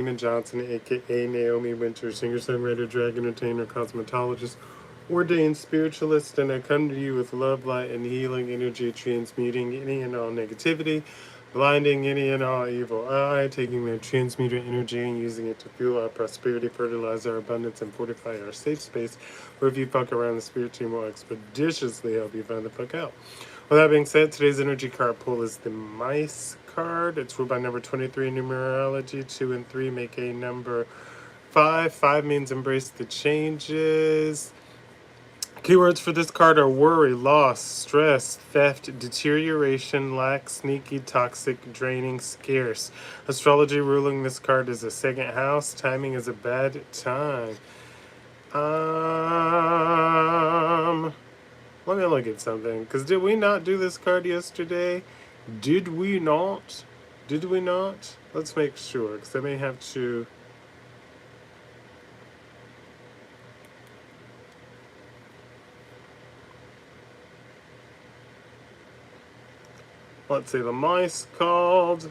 Johnson, aka Naomi Wynters, singer-songwriter, drag entertainer, cosmetologist, ordained spiritualist, and I come to you with love, light, and healing energy, transmuting any and all negativity, blinding any and all evil eye, taking that transmuter energy and using it to fuel our prosperity, fertilize our abundance, and fortify our safe space, where if you fuck around, the spirit team will expeditiously help you find the fuck out. With that being said, today's energy card pull is the Mice card. It's ruled by number 23 in numerology. 2 and 3 make a number 5. 5 means embrace the changes. Keywords for this card are worry, loss, stress, theft, deterioration, lack, sneaky, toxic, draining, scarce. Astrology ruling this card is a second house. Timing is a bad time. Let me look at something. Because did we not do this card yesterday? Did we not? Did we not? Let's make sure. Because I may have to... Let's see, the Mice called.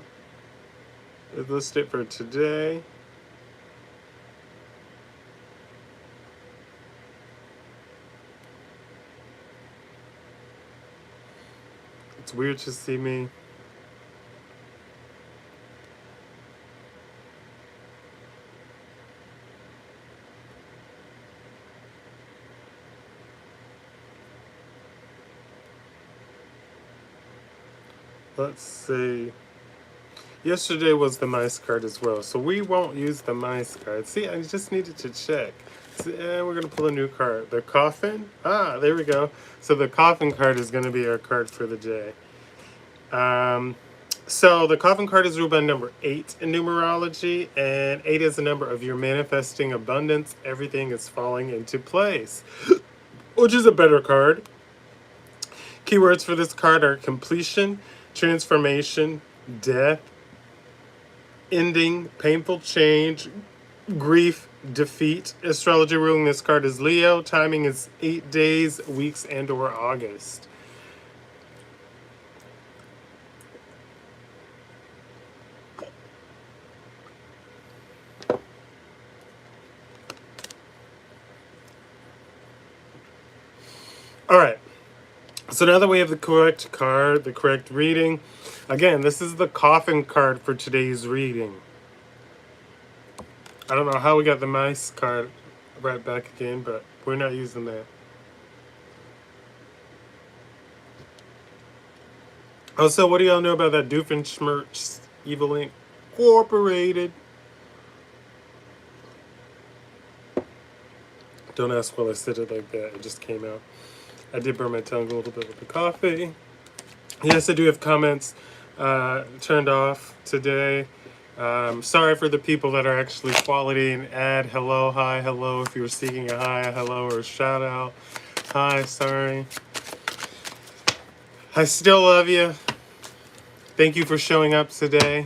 Let's list it for today. It's weird to see me. Let's see. Yesterday was the Mice card as well, so we won't use the Mice card. See, I just needed to check. So, we're going to pull a new card. The Coffin. There we go. So the Coffin card is going to be our card for the day. So the Coffin card is ruled by number 8 in numerology, and 8 is the number of your manifesting abundance. Everything is falling into place, which is a better card. Keywords for this card are completion, transformation, death, ending, painful change, grief, defeat. Astrology ruling this card is Leo. Timing is 8 days, weeks, and or August. All right. So now that we have the correct card, the correct reading, again, this is the Coffin card for today's reading. I don't know how we got the Mice card right back again, but we're not using that. Also, what do y'all know about that Doofenshmirtz Evil Incorporated? Don't ask why I said it like that. It just came out. I did burn my tongue a little bit with the coffee. Yes, I do have comments turned off today. Sorry for the people that are actually quality and add hello, hi, hello. If you were seeking a hi, a hello, or a shout out. Hi, sorry. I still love you. Thank you for showing up today.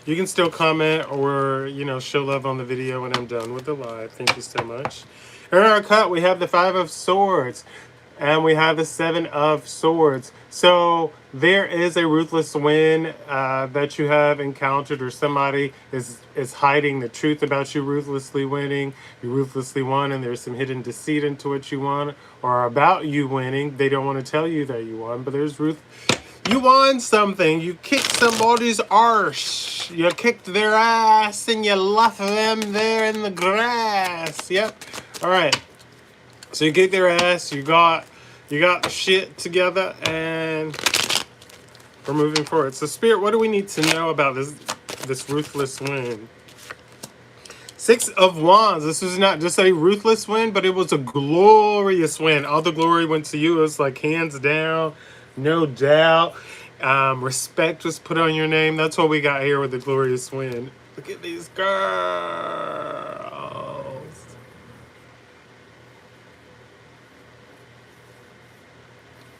You can still comment or, show love on the video when I'm done with the live. Thank you so much. In our cut, we have the 5 of Swords. And we have the 7 of Swords. So there is a ruthless win that you have encountered, or somebody is hiding the truth about you ruthlessly winning. You ruthlessly won, and there's some hidden deceit into what you won, or about you winning. They don't want to tell you that you won, but there's you won something. You kicked somebody's arse. You kicked their ass and you left them there in the grass. Yep. All right. So you kicked their ass. You got the shit together, and we're moving forward. So Spirit, what do we need to know about this ruthless win? 6 of Wands. This was not just a ruthless win, but it was a glorious win. All the glory went to you. It was like hands down, no doubt. Respect was put on your name. That's what we got here with the glorious win. Look at these girls.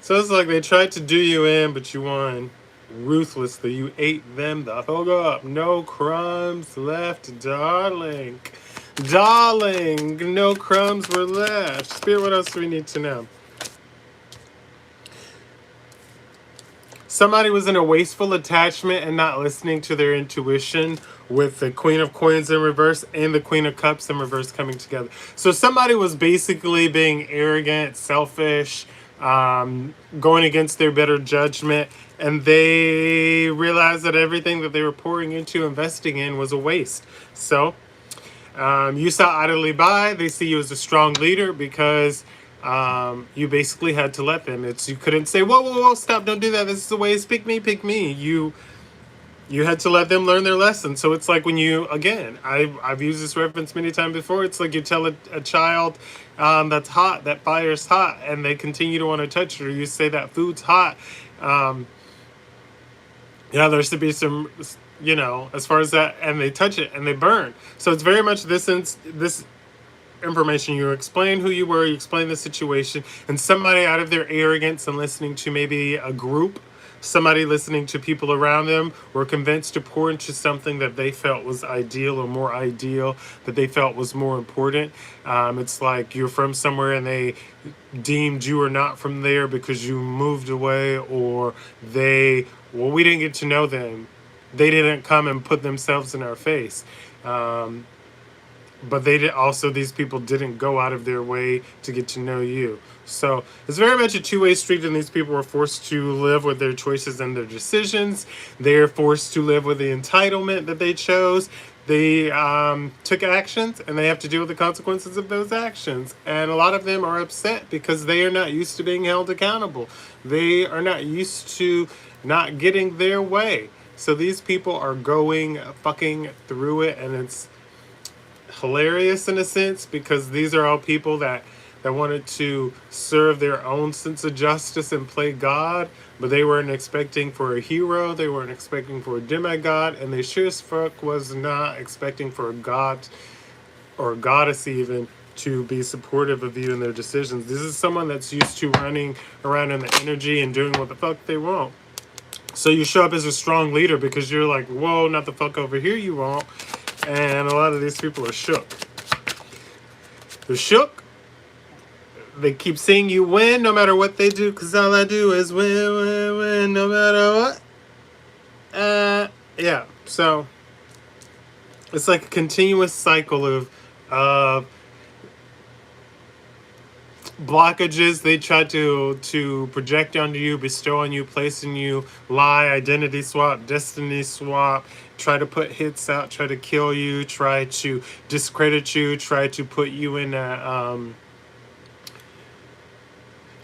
So it's like they tried to do you in, but you won ruthlessly. You ate them the fuck up. No crumbs left, darling. Darling, no crumbs were left. Spirit, what else do we need to know? Somebody was in a wasteful attachment and not listening to their intuition, with the Queen of Coins in reverse and the Queen of Cups in reverse coming together. So somebody was basically being arrogant, selfish, going against their better judgment, and they realized that everything that they were pouring into, investing in, was a waste. So you saw idly by. They see you as a strong leader because you basically had to let them. You couldn't say, whoa, whoa, whoa, stop, don't do that. This is the way. Pick me, pick me. You had to let them learn their lesson. So it's like when you, again, I've used this reference many times before. It's like you tell a child that's hot, that fire's hot, and they continue to want to touch it, or you say that food's hot. Yeah, there should be some, as far as that, and they touch it and they burn. So it's very much this information. You explain who you were, you explain the situation, and somebody out of their arrogance and listening to maybe a group, somebody listening to people around them, were convinced to pour into something that they felt was ideal or more ideal, that they felt was more important. It's like you're from somewhere and they deemed you were not from there because you moved away, or we didn't get to know them. They didn't come and put themselves in our face. But these people didn't go out of their way to get to know you. So it's very much a two-way street, and these people were forced to live with their choices and their decisions. They're forced to live with the entitlement that they chose. They took actions, and they have to deal with the consequences of those actions. And a lot of them are upset because they are not used to being held accountable. They are not used to not getting their way. So these people are going fucking through it, and it's hilarious in a sense, because these are all people that wanted to serve their own sense of justice and play God, but they weren't expecting for a hero, they weren't expecting for a demigod, and they sure as fuck was not expecting for a god or a goddess even to be supportive of you and their decisions. This is someone that's used to running around in the energy and doing what the fuck they want. So you show up as a strong leader because you're like, whoa, not the fuck over here you won't. And a lot of these people are shook. They're shook. They keep seeing you win no matter what they do, because all I do is win, win, win, no matter what. Yeah, so it's like a continuous cycle of blockages they try to project onto you, bestow on you, place in you, lie, identity swap, destiny swap, try to put hits out, try to kill you, try to discredit you, try to put you in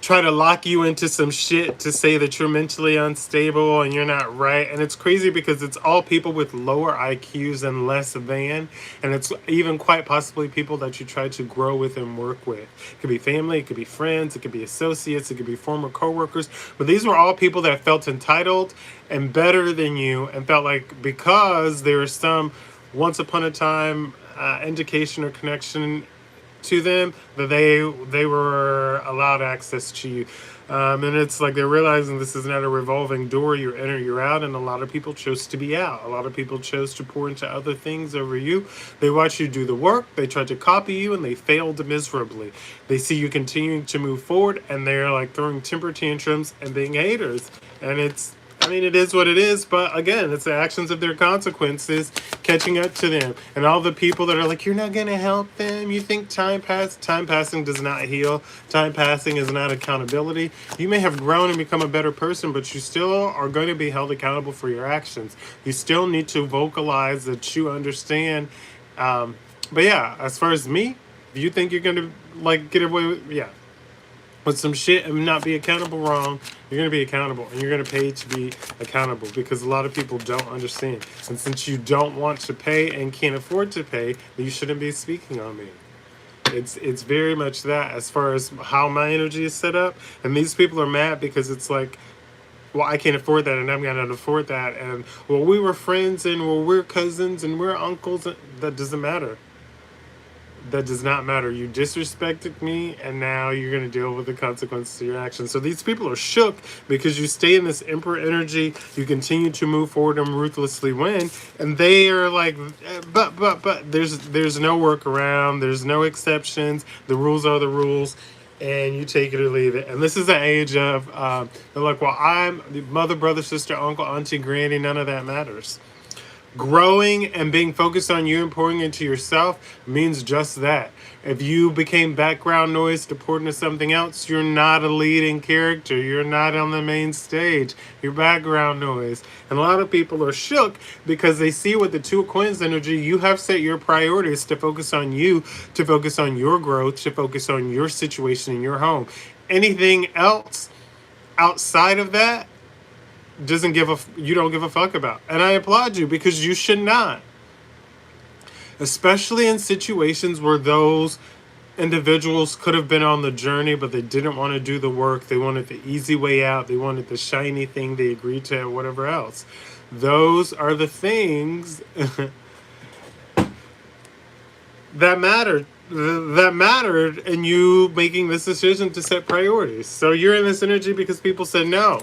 try to lock you into some shit to say that you're mentally unstable and you're not right. And it's crazy because it's all people with lower IQs and less than, and it's even quite possibly people that you try to grow with and work with. It could be family, it could be friends, it could be associates, it could be former coworkers, but these were all people that felt entitled and better than you, and felt like because there was some once upon a time indication or connection to them, that they were allowed access to you. And it's like they're realizing this is not a revolving door. You're in or you're out, and a lot of people chose to be out. A lot of people chose to pour into other things over you. They watch you do the work, they tried to copy you, and they failed miserably. They see you continuing to move forward, and they're like throwing temper tantrums and being haters. And it is what it is, but again, it's the actions of their consequences catching up to them. And all the people that are like, you're not going to help them, you think time passing does not heal, time passing is not accountability. You may have grown and become a better person, but you still are going to be held accountable for your actions. You still need to vocalize that you understand. But yeah, as far as me, if you think you're going to like get away with some shit and not be accountable, wrong. You're going to be accountable, and you're going to pay to be accountable, because a lot of people don't understand. And since you don't want to pay and can't afford to pay, you shouldn't be speaking on me. It's very much that, as far as how my energy is set up. And these people are mad because it's like, well, I can't afford that, and I'm going to afford that. And, well, we were friends, and, well, we're cousins, and we're uncles. That doesn't matter. That does not matter. You disrespected me, and now you're going to deal with the consequences of your actions. So these people are shook because you stay in this emperor energy. You continue to move forward and ruthlessly win, and they are like, but there's no workaround. There's no exceptions. The rules are the rules, and you take it or leave it. And this is the age of they're like, well, I'm mother, brother, sister, uncle, auntie, granny. None of that matters. Growing and being focused on you and pouring into yourself means just that. If you became background noise to pour into something else, you're not a leading character. You're not on the main stage. You're background noise. And a lot of people are shook because they see with the Two of Coins energy, you have set your priorities to focus on you, to focus on your growth, to focus on your situation in your home. Anything else outside of that you don't give a fuck about. And I applaud you, because you should not. Especially in situations where those individuals could have been on the journey, but they didn't want to do the work. They wanted the easy way out. They wanted the shiny thing. They agreed to whatever else. Those are the things that mattered. That mattered in you making this decision to set priorities. So you're in this energy because people said no.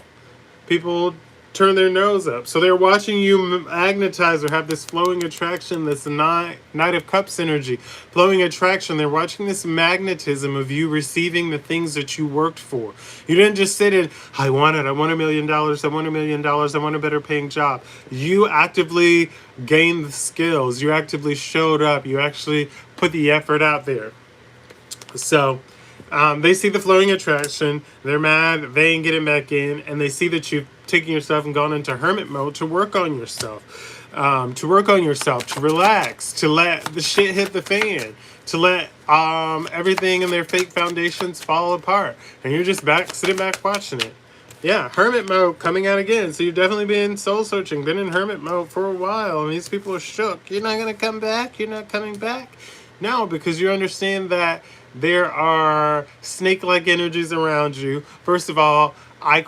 People turn their nose up. So they're watching you magnetize or have this flowing attraction, this Knight of Cups energy, flowing attraction. They're watching this magnetism of you receiving the things that you worked for. You didn't just sit in, I want it, I want $1 million, I want $1 million, I want a better paying job. You actively gained the skills. You actively showed up. You actually put the effort out there. So they see the flowing attraction. They're mad. They ain't getting back in. And they see that you've taken yourself and gone into hermit mode to work on yourself. To relax. To let the shit hit the fan. To let everything in their fake foundations fall apart. And you're just sitting back watching it. Yeah, hermit mode coming out again. So you've definitely been soul searching, been in hermit mode for a while. And these people are shook. You're not going to come back? You're not coming back? No, because you understand that there are snake-like energies around you. First of all, I'd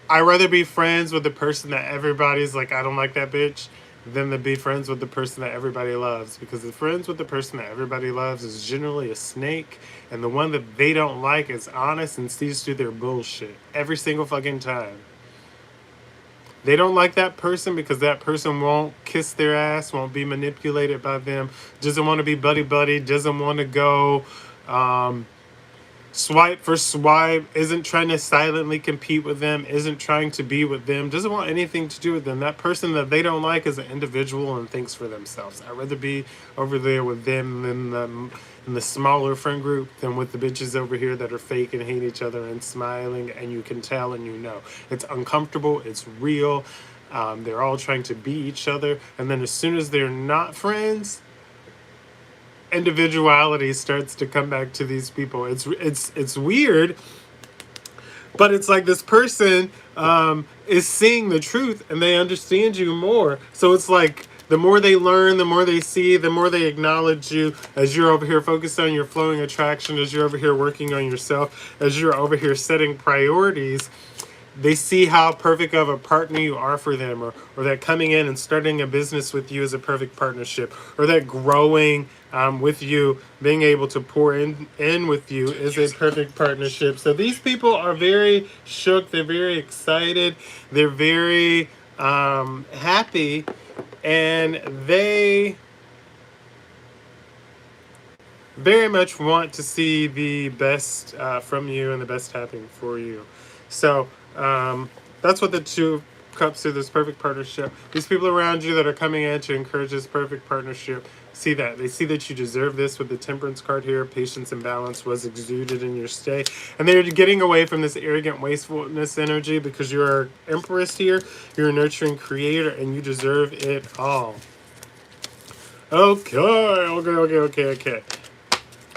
rather be friends with the person that everybody's like, I don't like that bitch, than to be friends with the person that everybody loves. Because the friends with the person that everybody loves is generally a snake. And the one that they don't like is honest and sees through their bullshit every single fucking time. They don't like that person because that person won't kiss their ass, won't be manipulated by them, doesn't want to be buddy-buddy, doesn't want to go swipe for swipe, isn't trying to silently compete with them, isn't trying to be with them, doesn't want anything to do with them. That person that they don't like is an individual and thinks for themselves. I'd rather be over there with them than in the smaller friend group than with the bitches over here that are fake and hate each other and smiling, and you can tell and you know. It's uncomfortable, it's real. They're all trying to be each other, and then as soon as they're not friends, individuality starts to come back to these people. It's weird, but it's like this person is seeing the truth and they understand you more. So it's like the more they learn, the more they see, the more they acknowledge you as you're over here focused on your flowing attraction, as you're over here working on yourself, as you're over here setting priorities. They see how perfect of a partner you are for them, or that coming in and starting a business with you is a perfect partnership, or that growing with you, being able to pour in with you is a perfect partnership. So these people are very shook. They're very excited. They're very happy, and they very much want to see the best from you and the best happen for you. So that's what the Two of Cups do, this perfect partnership. These people around you that are coming at you encourage this perfect partnership. See that. They see that you deserve this with the Temperance card here. Patience and balance was exuded in your stay. And they're getting away from this arrogant wastefulness energy because you're Empress here. You're a nurturing creator and you deserve it all. Okay.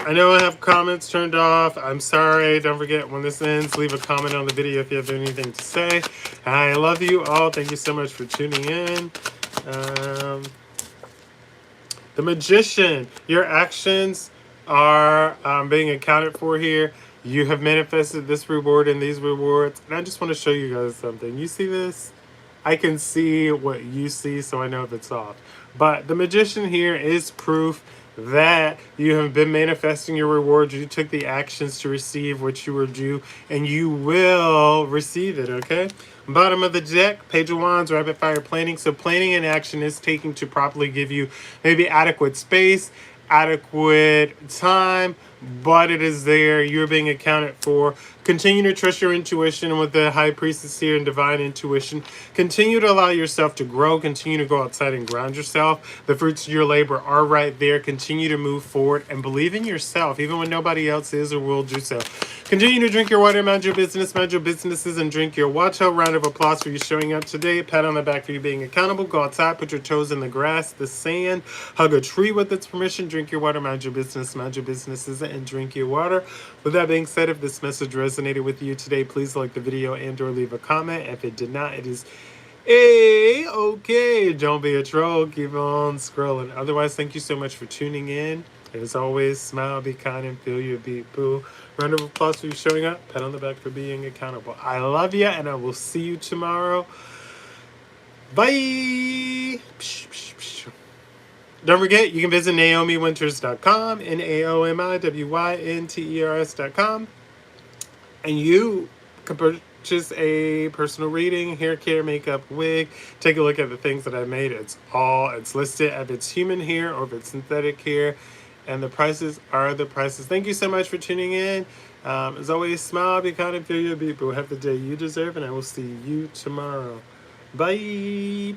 I know I have comments turned off. I'm sorry. Don't forget, when this ends, leave a comment on the video if you have anything to say. I love you all. Thank you so much for tuning in. The Magician. Your actions are being accounted for here. You have manifested this reward and these rewards. And I just want to show you guys something. You see this? I can see what you see, so I know if it's off. But the Magician here is proof that you have been manifesting your rewards. You took the actions to receive what you were due, and you will receive it, okay? Bottom of the deck, Page of Wands, rapid fire planning. So planning and action is taking to properly give you maybe adequate space, adequate time, but it is there. You're being accounted for. Continue to trust your intuition with the High Priestess here and Divine Intuition. Continue to allow yourself to grow. Continue to go outside and ground yourself. The fruits of your labor are right there. Continue to move forward and believe in yourself, even when nobody else is or will do so. Continue to drink your water, mind your businesses, and drink your water. Round of applause for you showing up today. Pat on the back for you being accountable. Go outside, put your toes in the grass, the sand, hug a tree with its permission. Drink your water, mind your businesses, and drink your water. With that being said, if this message resonated with you today, please like the video and or leave a comment. If it did not, it is okay. Don't be a troll. Keep on scrolling. Otherwise, thank you so much for tuning in. As always, smile, be kind, and feel your beat. Boo. Round of applause for you showing up. Pat on the back for being accountable. I love you, and I will see you tomorrow. Bye. Don't forget, you can visit NaomiWynters.com, NaomiWynters.com, and you can purchase a personal reading, hair care, makeup, wig. Take a look at the things that I made. It's listed if it's human hair or if it's synthetic hair, and the prices are the prices. Thank you so much for tuning in. As always, smile, be kind, and feel your people. Have the day you deserve, and I will see you tomorrow. Bye.